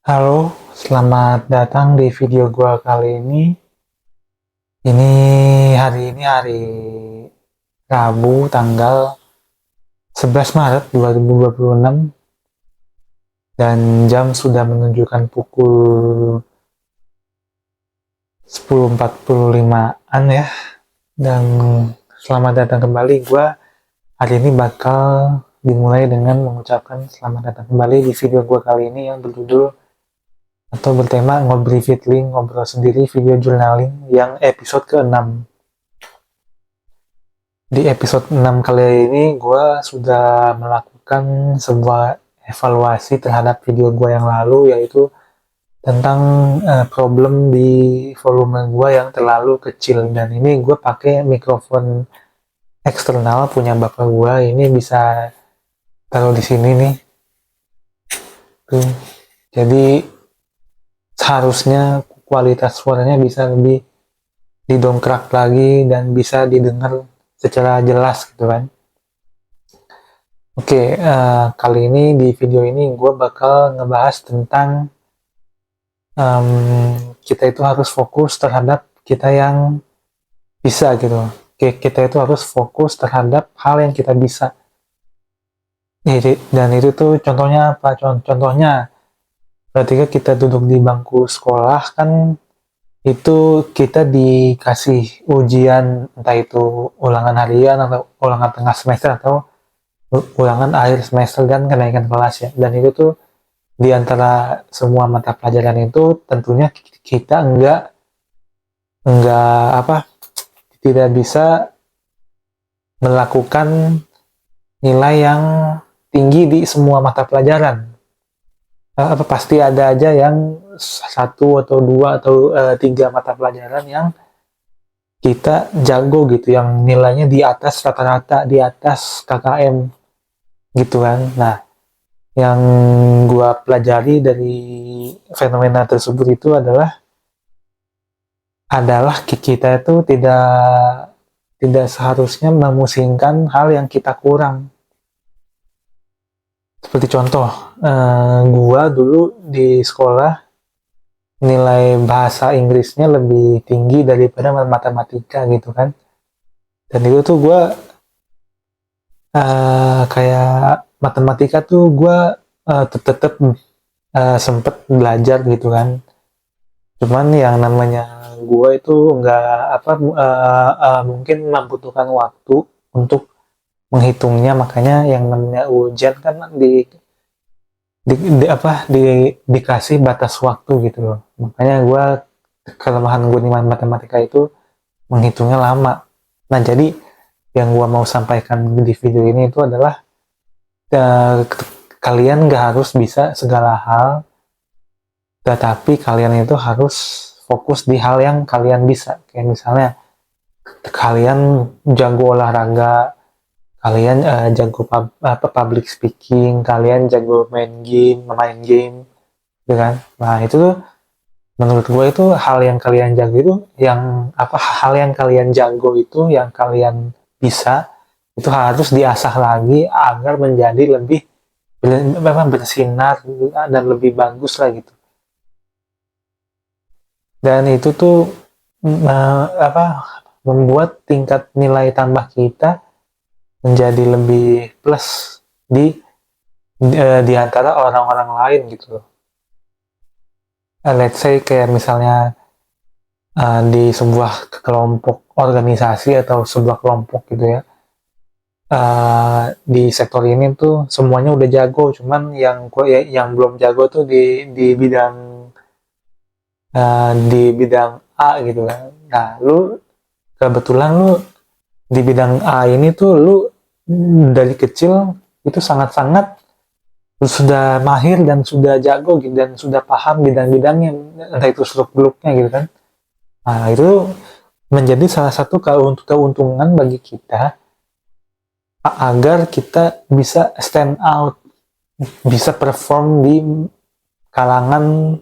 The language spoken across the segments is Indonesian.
Halo, selamat datang di video gua kali ini. Hari ini hari Rabu tanggal 11 Maret 2026 dan jam sudah menunjukkan pukul 10.45-an ya. Dan selamat datang kembali. Gua hari ini bakal dimulai dengan mengucapkan selamat datang kembali di video gua kali ini yang berjudul atau bertema ngobrol feedling, ngobrol sendiri video journaling yang episode ke-6. Di episode 6 kali ini gue sudah melakukan sebuah evaluasi terhadap video gue yang lalu, yaitu tentang problem di volume gue yang terlalu kecil. Dan ini gue pakai mikrofon eksternal punya bapak gue. Ini bisa taruh di sini nih tuh. Jadi seharusnya kualitas suaranya bisa lebih didongkrak lagi dan bisa didengar secara jelas gitu kan. Oke, kali ini di video ini gue bakal ngebahas tentang kita itu harus fokus terhadap kita yang bisa gitu. Kita itu harus fokus terhadap hal yang kita bisa. Dan itu tuh contohnya apa? Contohnya ketika kita duduk di bangku sekolah kan itu kita dikasih ujian, entah itu ulangan harian atau ulangan tengah semester atau ulangan akhir semester dan kenaikan kelas ya. Dan itu tuh di antara semua mata pelajaran itu tentunya kita enggak apa tidak bisa melakukan nilai yang tinggi di semua mata pelajaran. Pasti ada aja yang satu atau dua atau tiga mata pelajaran yang kita jago gitu, yang nilainya di atas rata-rata, di atas KKM gitu kan. Nah, yang gua pelajari dari fenomena tersebut itu adalah kita itu tidak seharusnya memusingkan hal yang kita kurang. Seperti contoh, gua dulu di sekolah nilai bahasa Inggrisnya lebih tinggi daripada matematika gitu kan. Dan itu tuh gue kayak matematika tuh gue tetep sempet belajar gitu kan. Cuman yang namanya gue itu nggak mungkin membutuhkan waktu untuk menghitungnya, makanya yang namanya ujian kan dikasih batas waktu gitu loh. Makanya gue kelemahan gue di matematika itu menghitungnya lama. Nah, jadi yang gue mau sampaikan di video ini itu adalah kalian gak harus bisa segala hal, tetapi kalian itu harus fokus di hal yang kalian bisa. Kayak misalnya kalian jago olahraga, kalian jago public speaking, kalian jago main game gitu kan. Nah, itu tuh menurut gue itu hal yang kalian jago itu hal yang kalian jago itu yang kalian bisa itu harus diasah lagi agar menjadi lebih bersinar dan lebih bagus lah gitu. Dan itu tuh membuat tingkat nilai tambah kita menjadi lebih plus di antara orang-orang lain gitu loh. Let's say kayak misalnya di sebuah kelompok organisasi atau sebuah kelompok gitu ya, di sektor ini tuh semuanya udah jago, cuman yang belum jago tuh di bidang A gitu kan. Nah, kebetulan lu di bidang A ini tuh lu dari kecil itu sangat-sangat sudah mahir dan sudah jago gitu, dan sudah paham bidang-bidangnya, entah itu seluk-beluknya gitu kan. Nah, itu menjadi salah satu keuntungan bagi kita agar kita bisa stand out, bisa perform di kalangan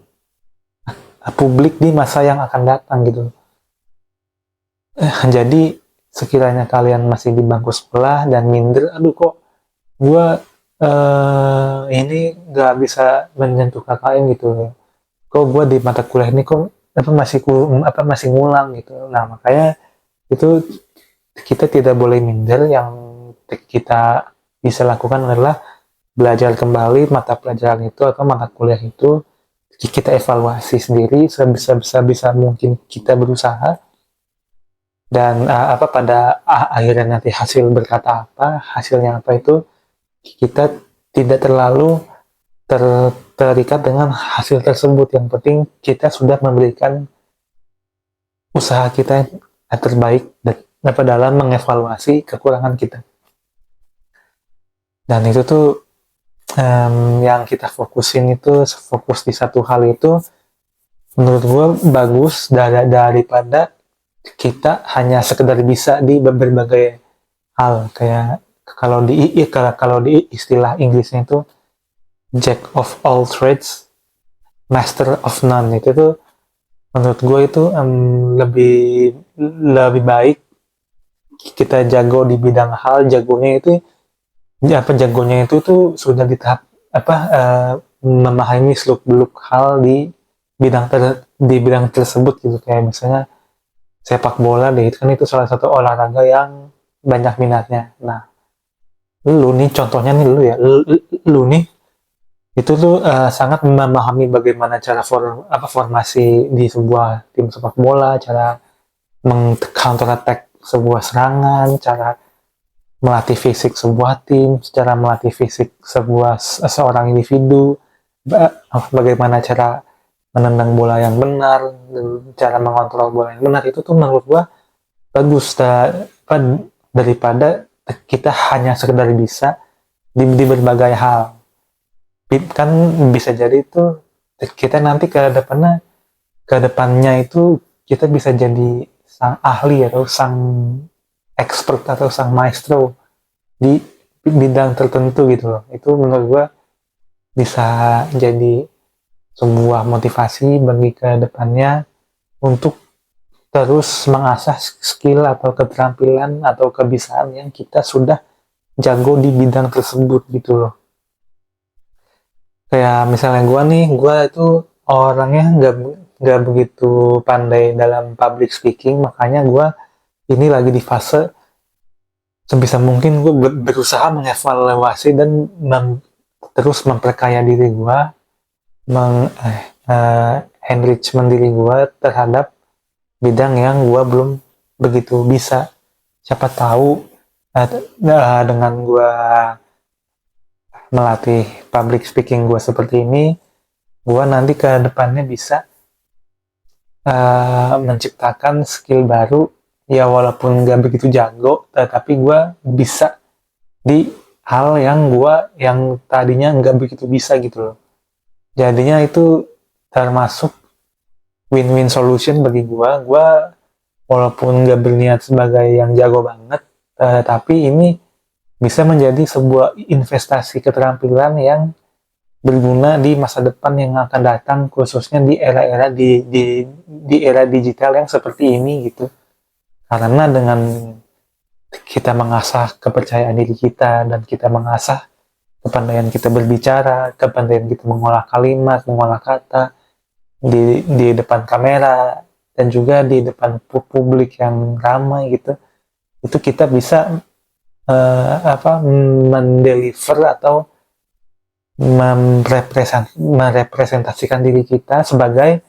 publik di masa yang akan datang gitu. Jadi sekiranya kalian masih di bangku sekolah dan minder, aduh kok gue ini nggak bisa menyentuh KKN gitu, kok gue di mata kuliah ini kok masih ngulang gitu. Nah makanya itu kita tidak boleh minder. Yang kita bisa lakukan adalah belajar kembali mata pelajaran itu atau mata kuliah itu, kita evaluasi sendiri sebisa mungkin, kita berusaha, dan pada akhirnya nanti hasil berkata apa, hasilnya apa, itu kita tidak terlalu terikat dengan hasil tersebut. Yang penting kita sudah memberikan usaha kita yang terbaik dan dalam mengevaluasi kekurangan kita. Dan itu tuh yang kita fokusin itu, fokus di satu hal itu, menurut gue bagus daripada kita hanya sekedar bisa di berbagai hal. Kayak kalau di istilah Inggrisnya itu jack of all trades, master of none. Itu tuh menurut gue itu lebih lebih baik kita jago di bidang hal, jagonya itu tuh sudah di tahap memahami seluk beluk hal di bidang tersebut gitu. Kayak misalnya sepak bola deh, itu kan itu salah satu olahraga yang banyak minatnya. Nah lu nih contohnya nih, lu nih itu tuh sangat memahami bagaimana cara formasi di sebuah tim sepak bola, cara meng-counter attack sebuah serangan, cara melatih fisik sebuah tim, cara melatih fisik seorang individu, bagaimana cara menendang bola yang benar, cara mengontrol bola yang benar. Itu tuh menurut gua bagus daripada kita hanya sekedar bisa di berbagai hal. Kan bisa jadi itu kita nanti ke depannya itu kita bisa jadi sang ahli atau sang expert atau sang maestro di bidang tertentu gitu loh. Itu menurut gue bisa jadi sebuah motivasi bagi ke depannya untuk terus mengasah skill atau keterampilan atau kebisaan yang kita sudah jago di bidang tersebut gitu loh. Kayak misalnya gue itu orangnya nggak begitu pandai dalam public speaking, makanya gue ini lagi di fase sebisa mungkin gue berusaha mengevaluasi dan terus memperkaya diri gue, enrichment diri gue terhadap bidang yang gue belum begitu bisa. Siapa tahu dengan gue melatih public speaking gue seperti ini, gue nanti ke depannya bisa menciptakan skill baru. Ya walaupun gak begitu jago, tapi gue bisa di hal yang tadinya gak begitu bisa gitu loh. Jadinya itu termasuk win-win solution bagi gue. Gue walaupun gak berniat sebagai yang jago banget, tapi ini bisa menjadi sebuah investasi keterampilan yang berguna di masa depan yang akan datang, khususnya di era-era di era digital yang seperti ini gitu. Karena dengan kita mengasah kepercayaan diri kita dan kita mengasah kepandaian kita berbicara, kepandaian kita mengolah kalimat, mengolah kata di depan kamera dan juga di depan publik yang ramai gitu, itu kita bisa mendeliver atau merepresentasikan diri kita sebagai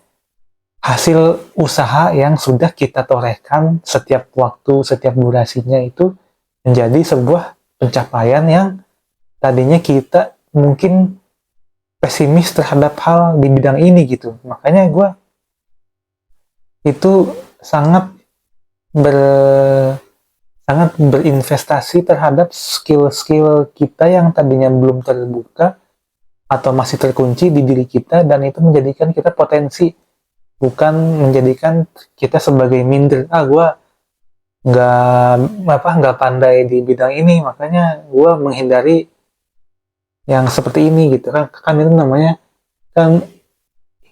hasil usaha yang sudah kita torehkan setiap waktu, setiap durasinya, itu menjadi sebuah pencapaian yang tadinya kita mungkin pesimis terhadap hal di bidang ini gitu. Makanya gue itu sangat berinvestasi terhadap skill-skill kita yang tadinya belum terbuka atau masih terkunci di diri kita, dan itu menjadikan kita potensi, bukan menjadikan kita sebagai minder. Gue nggak pandai di bidang ini, makanya gue menghindari yang seperti ini gitu kan.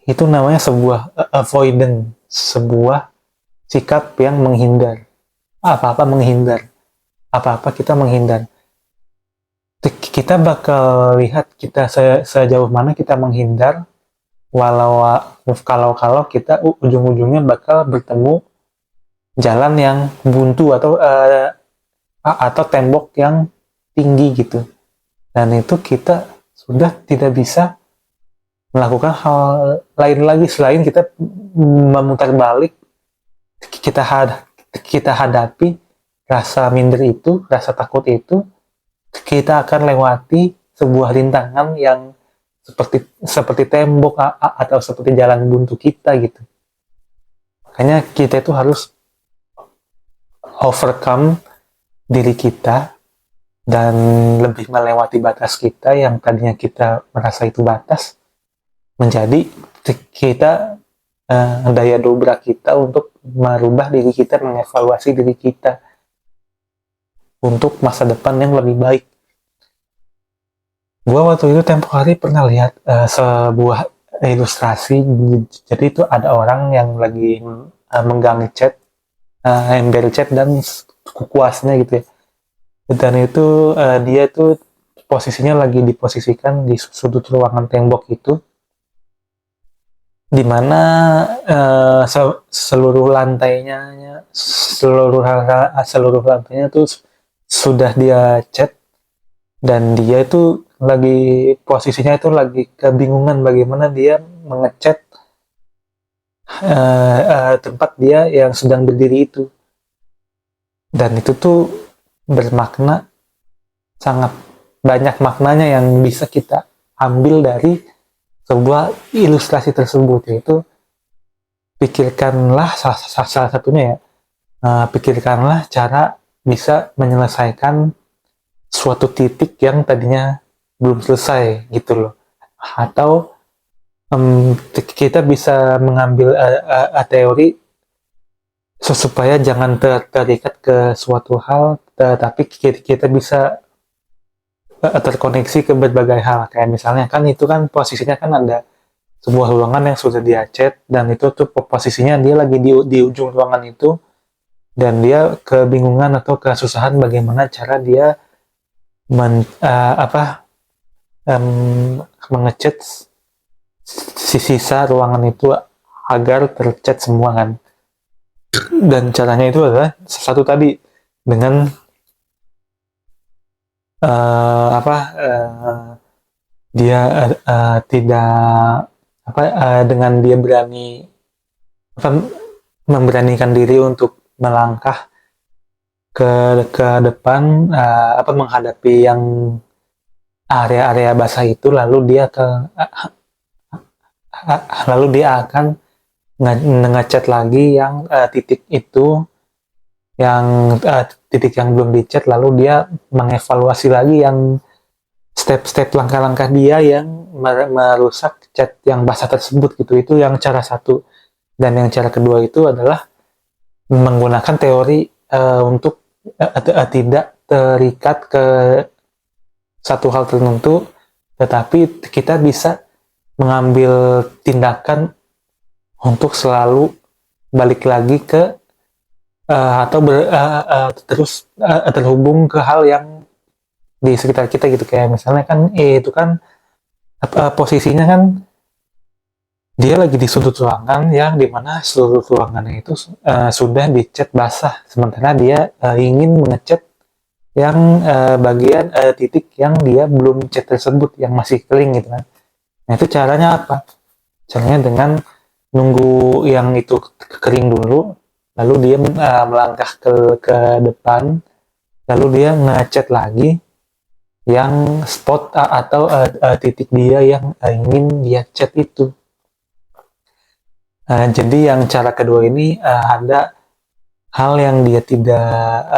Itu namanya sebuah avoidance, sebuah sikap yang menghindar. Apa-apa kita menghindar. kita bakal lihat kita sejauh mana kita menghindar, walau kalau kita ujung-ujungnya bakal bertemu jalan yang buntu atau tembok yang tinggi gitu. Dan itu kita sudah tidak bisa melakukan hal lain lagi selain kita memutar balik, kita hadapi rasa minder itu, rasa takut itu. Kita akan lewati sebuah rintangan yang seperti tembok atau seperti jalan buntu kita gitu. Makanya kita itu harus overcome diri kita dan lebih melewati batas kita yang tadinya kita merasa itu batas, menjadi kita daya dobrak kita untuk merubah diri kita, mengevaluasi diri kita untuk masa depan yang lebih baik. Gue waktu itu tempo hari pernah lihat sebuah ilustrasi. Jadi itu ada orang yang lagi menggang chat, ember chat dan kuasnya gitu ya. Dan itu dia tuh posisinya lagi diposisikan di sudut ruangan tembok itu, dimana seluruh lantainya tuh sudah dia cat, dan dia itu lagi posisinya itu lagi kebingungan bagaimana dia mengecat tempat dia yang sedang berdiri itu. Dan itu tuh bermakna, sangat banyak maknanya yang bisa kita ambil dari sebuah ilustrasi tersebut, yaitu pikirkanlah salah satunya ya, pikirkanlah cara bisa menyelesaikan suatu titik yang tadinya belum selesai gitu loh. Atau kita bisa mengambil teori supaya jangan terikat ke suatu hal, tapi kita bisa terkoneksi ke berbagai hal. Kayak misalnya kan itu kan posisinya kan ada sebuah ruangan yang sudah dia cat, dan itu tuh posisinya dia lagi di ujung ruangan itu, dan dia kebingungan atau kesusahan bagaimana cara dia mengecat sisa ruangan itu agar tercat semua kan. Dan caranya itu adalah satu tadi, dengan dia tidak dengan dia berani memberanikan diri untuk melangkah ke depan, menghadapi yang area-area basah itu, lalu dia akan ngecat lagi yang titik itu, yang titik yang belum dicat, lalu dia mengevaluasi lagi yang step-step langkah-langkah dia yang merusak cat yang basah tersebut gitu. Itu yang cara satu. Dan yang cara kedua itu adalah menggunakan teori untuk tidak terikat ke satu hal tertentu, tetapi kita bisa mengambil tindakan untuk selalu balik lagi ke terus terhubung ke hal yang di sekitar kita gitu. Kayak misalnya kan itu kan posisinya kan dia lagi di sudut ruangan yang dimana seluruh ruangannya itu sudah dicat basah, sementara dia ingin mengecat yang bagian titik yang dia belum cat tersebut, yang masih kering gitu kan. Nah itu caranya apa? Caranya dengan nunggu yang itu kering dulu, lalu dia melangkah ke depan, lalu dia ngecat lagi yang spot atau titik dia yang ingin dia cat itu. Jadi yang cara kedua ini ada hal yang dia tidak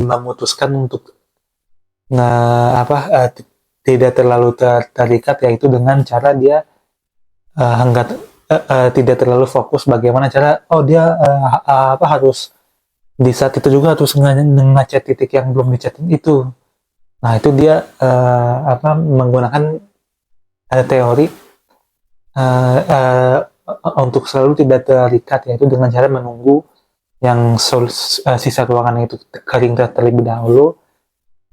memutuskan untuk tidak terlalu terikat, yaitu dengan cara dia tidak terlalu fokus bagaimana cara dia harus di saat itu juga harus ngecat titik yang belum dicat itu. Nah itu dia menggunakan teori untuk selalu tidak terikat, yaitu dengan cara menunggu yang sisa ruangan itu kering terlebih dahulu,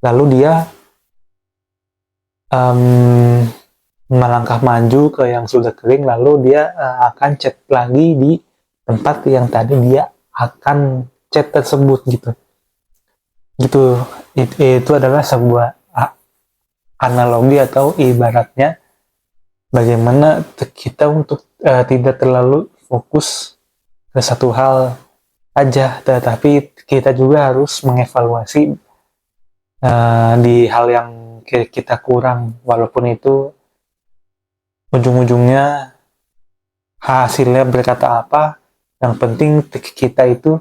lalu dia em, melangkah maju ke yang sudah kering, lalu dia akan cat lagi di tempat yang tadi dia akan cat tersebut gitu. Gitu. Itu adalah sebuah analogi atau ibaratnya bagaimana kita untuk tidak terlalu fokus ke satu hal aja, tetapi kita juga harus mengevaluasi di hal yang kita kurang, walaupun itu ujung-ujungnya hasilnya berkata apa, yang penting kita itu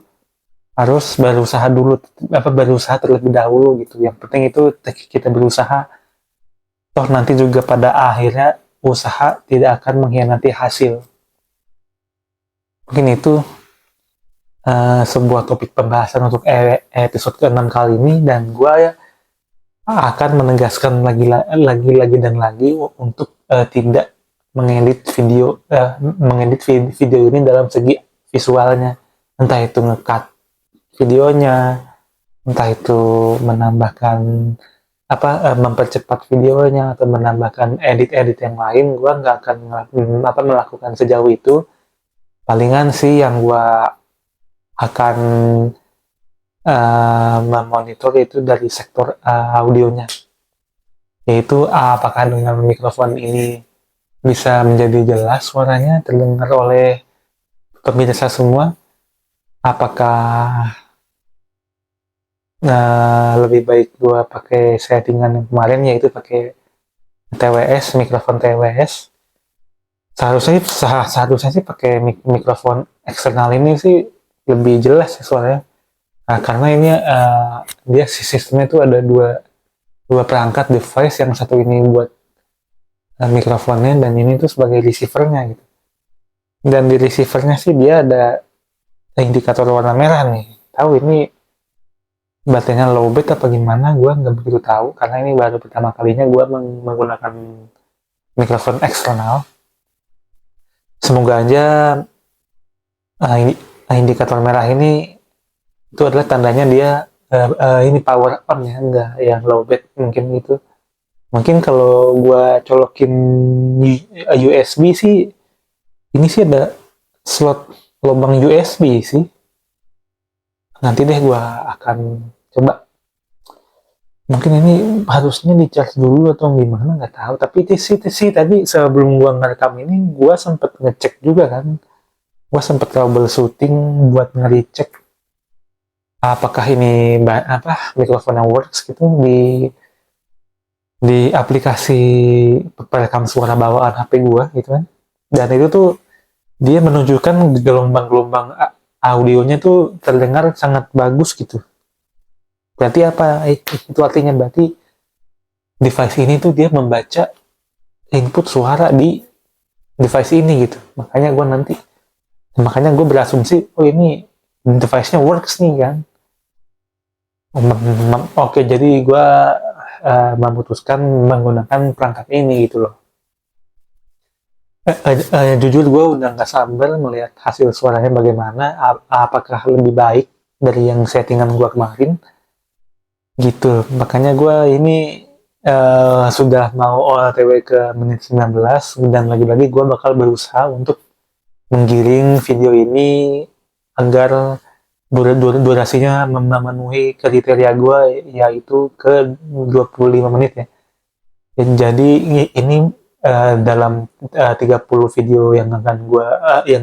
harus berusaha dulu, berusaha terlebih dahulu gitu. Yang penting itu kita berusaha, toh nanti juga pada akhirnya usaha tidak akan mengkhianati hasil. Mungkin itu sebuah topik pembahasan untuk episode ke-6 kali ini, dan gue ya akan menegaskan lagi dan lagi untuk tidak mengedit video ini dalam segi visualnya, entah itu ngekat videonya, entah itu menambahkan mempercepat videonya atau menambahkan edit-edit yang lain. Gue nggak akan melakukan sejauh itu. Palingan sih yang gue akan memonitor itu dari sektor audionya, yaitu apakah dengan mikrofon ini bisa menjadi jelas suaranya terdengar oleh pemirsa semua, apakah lebih baik gua pakai settingan yang kemarin, yaitu pakai TWS, mikrofon TWS. Seharusnya sih pakai mikrofon eksternal ini sih lebih jelas ya suaranya. Nah, karena ini dia sistemnya itu ada dua perangkat device, yang satu ini buat mikrofonnya dan ini tuh sebagai receivernya gitu. Dan di receivernya sih dia ada indikator warna merah nih. Tahu ini baterainya lowbat apa gimana, gue nggak begitu tahu karena ini baru pertama kalinya gue menggunakan mikrofon eksternal. Semoga aja indikator merah ini itu adalah tandanya dia ini power on ya, enggak yang lowbat mungkin gitu. Mungkin kalau gue colokin USB sih, ini sih ada slot lubang USB sih. Nanti deh gue akan coba. Mungkin ini harusnya dicas dulu atau gimana, nggak tahu. Tapi sih tadi sebelum gue ngerekam ini, gue sempet ngecek juga kan. Gue sempet troubleshooting buat ngecek apakah ini mikrofon yang works gitu di aplikasi perekam suara bawaan HP gue gitu kan. Dan itu tuh dia menunjukkan gelombang-gelombang audionya tuh terdengar sangat bagus gitu. Berarti apa? Itu artinya berarti device ini tuh dia membaca input suara di device ini gitu. Makanya gue berasumsi, oh ini device-nya works nih kan. Oke, jadi gue memutuskan menggunakan perangkat ini gitu loh. Jujur gue udah gak sabar melihat hasil suaranya bagaimana, apakah lebih baik dari yang settingan gue kemarin gitu. Makanya gue ini sudah mau OTW ke menit 19, dan lagi-lagi gue bakal berusaha untuk menggiring video ini agar durasinya memenuhi kriteria gue, yaitu ke 25 menit ya. Jadi ini dalam 30 video yang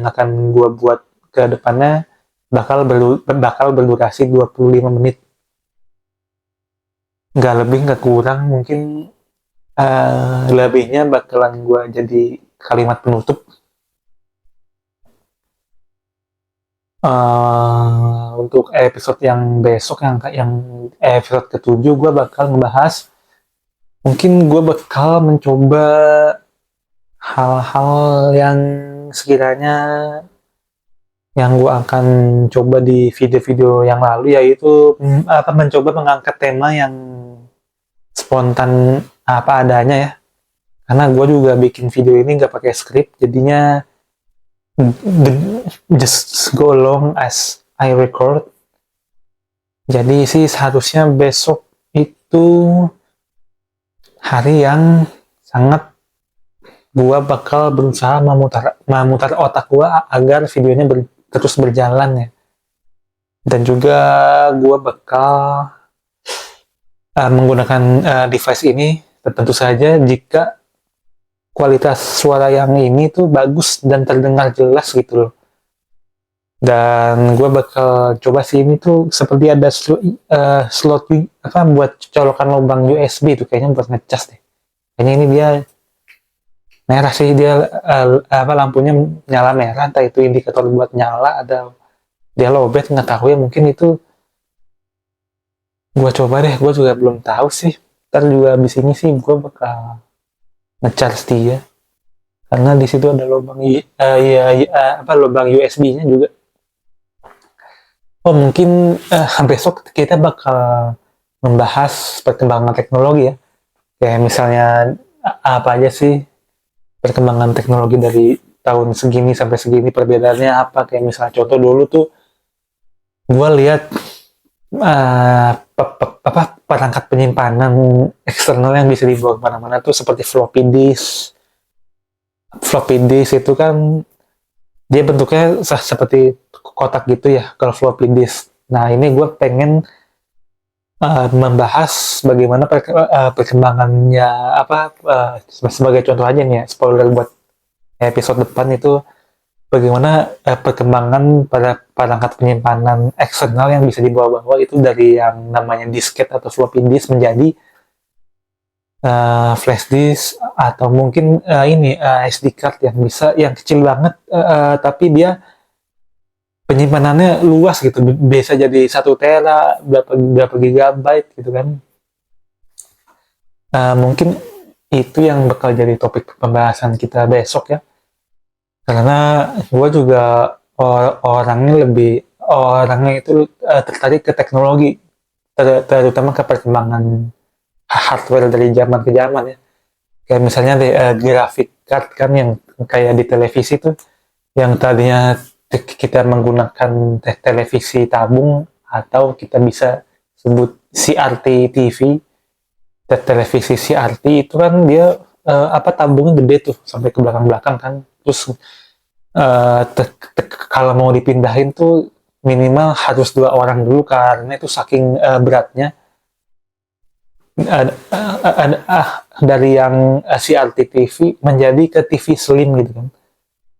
akan gue buat ke depannya bakal berdurasi 25 menit. Nggak lebih nggak kurang, mungkin lebihnya bakalan gue jadi kalimat penutup. Untuk episode yang besok, yang episode ke-7, gue bakal ngebahas, mungkin gue bakal mencoba hal-hal yang sekiranya yang gue akan coba di video-video yang lalu, yaitu mencoba mengangkat tema yang spontan apa adanya ya, karena gue juga bikin video ini nggak pakai skrip, jadinya just go along as I record. Jadi sih seharusnya besok itu hari yang sangat gua bakal berusaha memutar otak gua agar videonya terus berjalan ya. Dan juga gua bakal menggunakan device ini tentu saja jika kualitas suara yang ini tuh bagus dan terdengar jelas gitu loh. Dan gue bakal coba sih ini tuh seperti ada slot apa buat colokan lubang USB tuh kayaknya buat ngecas deh. Kayaknya ini dia merah sih, dia apa lampunya nyala merah, entah itu indikator buat nyala atau dia lowbat, nggak tahu ya, mungkin itu gue coba deh, gue juga belum tahu sih. Ntar juga abis ini sih gue bakal ngecas dia karena di situ ada lubang apa lubang USB-nya juga. Oh mungkin besok kita bakal membahas perkembangan teknologi ya. Kayak misalnya apa aja sih perkembangan teknologi dari tahun segini sampai segini, perbedaannya apa. Kayak misalnya contoh dulu tuh gue lihat perangkat penyimpanan eksternal yang bisa dibawa kemana-mana tuh seperti floppy disk. Floppy disk itu kan dia bentuknya seperti kotak gitu ya kalau floppy disk. Nah ini gue pengen membahas bagaimana perkembangannya sebagai contoh aja nih ya, spoiler buat episode depan itu bagaimana perkembangan pada perangkat penyimpanan eksternal yang bisa dibawa-bawa itu dari yang namanya disket atau floppy disk menjadi flash disk atau mungkin SD card yang bisa yang kecil banget tapi dia penyimpanannya luas gitu, bisa jadi 1 tera, berapa gigabyte gitu kan. Mungkin itu yang bakal jadi topik pembahasan kita besok ya, karena gue juga orangnya itu tertarik ke teknologi, terutama ke perkembangan hardware dari zaman ke zaman ya. Kayak misalnya graphic card kan yang kayak di televisi tuh, yang tadinya kita menggunakan televisi tabung atau kita bisa sebut CRT TV, televisi CRT itu kan dia tabungnya gede tuh sampai ke belakang-belakang kan, terus kalau mau dipindahin tuh minimal harus 2 orang dulu karena itu saking beratnya. Dari yang CRT TV menjadi ke TV slim gitu kan,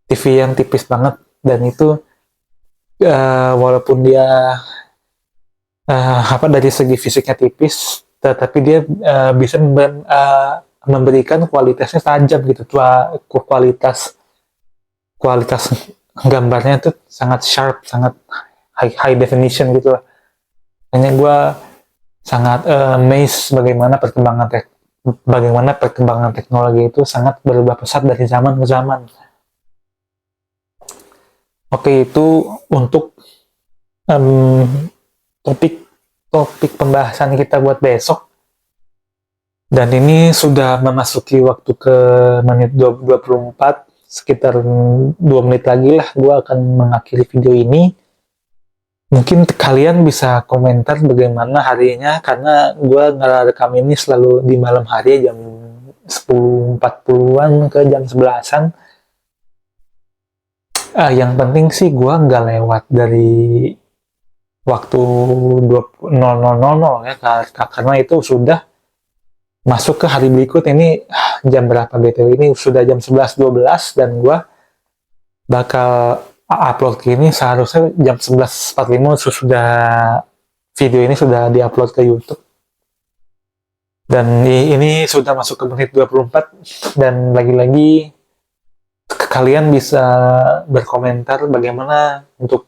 TV yang tipis banget, dan itu walaupun dia dari segi fisiknya tipis, tetapi dia bisa memberikan kualitasnya tajam gitu. Kualitas gambarnya tuh sangat sharp, sangat high definition gitu lah. Hanya gue sangat amazed bagaimana perkembangan teknologi itu sangat berubah pesat dari zaman ke zaman. Oke, itu untuk topik pembahasan kita buat besok. Dan ini sudah memasuki waktu ke menit 24, sekitar 2 menit lagi lah gue akan mengakhiri video ini. Mungkin kalian bisa komentar bagaimana harinya, karena gue ngerekam ini selalu di malam hari jam 10.40-an ke jam 11-an. Yang penting sih gue nggak lewat dari waktu 20.00 ya, karena itu sudah masuk ke hari berikut. Ini jam berapa BTW, ini sudah jam 11.12 dan gue bakal upload ini seharusnya jam 11.45 sudah video ini sudah diupload ke YouTube. Dan ini sudah masuk ke menit 24, dan lagi-lagi kalian bisa berkomentar bagaimana untuk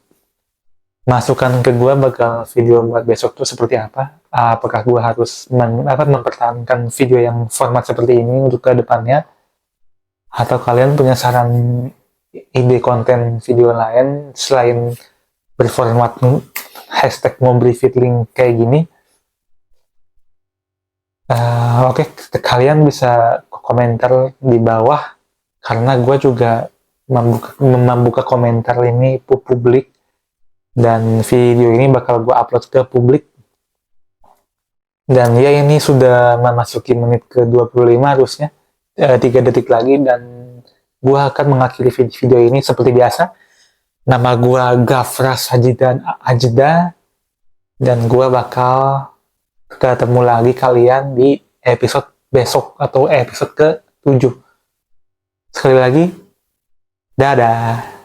masukan ke gue bakal video buat besok tuh seperti apa. Apakah gue harus mempertahankan video yang format seperti ini untuk ke depannya, atau kalian punya saran ide konten video lain selain berformat hashtag #ngobrifitling kayak gini. Oke, kalian bisa komentar di bawah, karena gue juga membuka komentar ini publik, dan video ini bakal gue upload ke publik. Dan ya ini sudah memasuki menit ke 25 harusnya. 3 detik lagi dan gua akan mengakhiri video ini seperti biasa. Nama gua Gafras Hajidan Ajda dan gua bakal ketemu lagi kalian di episode besok atau episode ke-7. Sekali lagi, dadah.